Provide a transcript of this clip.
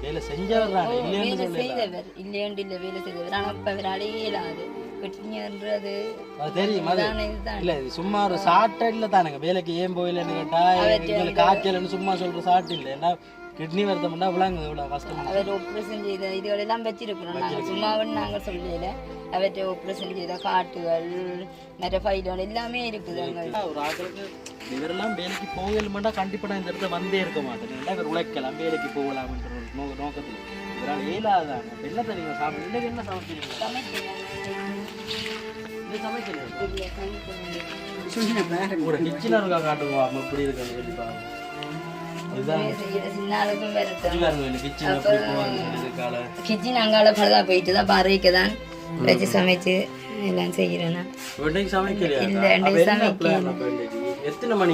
வேலை செஞ்சவர் தான் வேலை செய்தவர் இல்லையண்டு இல்லை வேலை செய்தவர் ஆனால் இப்போ அவர் அடையலாது கிட்னின்றது தெரியும் அது இல்ல இது சும்மா ஒரு சாட்டை இல்லை தானுங்க வேலைக்கு ஏன் போயிலன்னு கேட்டா எங்களுக்கு காய்ச்சல்னு சும்மா சொல்ற சாட்டு இல்லை ஏன்னா கிட்னி வருத்தம்னா விளாங்க இவ்வளோ கஷ்டம் அவர் ஆப்ரேஷன் செய்த இதுகளெல்லாம் வச்சிருக்கிறோம் நாங்கள் சும்மாவும் நாங்கள் சொல்லல அவற்றை ஆப்ரேஷன் செய்த காட்டுகள் மற்ற ஃபைலோன் எல்லாமே இருக்குது அங்கே ஒரு ஆட்களுக்கு இவரெல்லாம் வேலைக்கு போகலுமெண்டா கண்டிப்பாக நான் இந்த இடத்துல வந்தே இருக்க மாட்டேன் இவர் உழைக்கலாம் வேலைக்கு போகலாம்ன்ற ஒரு நோக்கத்தில் இவரால் இயலாதாங்க என்ன தெரியுங்க சாப்பிட இன்னைக்கு என்ன சமைக்கிறீங்க சமைக்கிறீங்க ஒரு கிச்சனாக இருக்கா காட்டுவோம் எப்படி இருக்காங்க கண்டிப்பாக கிச்சன் அங்கால பழுதா போயிட்டு தான் பாறைக்கு தான் வச்சு சமைச்சு எல்லாம் செய்யறேன்னா சமைக்கல எத்தனை மணி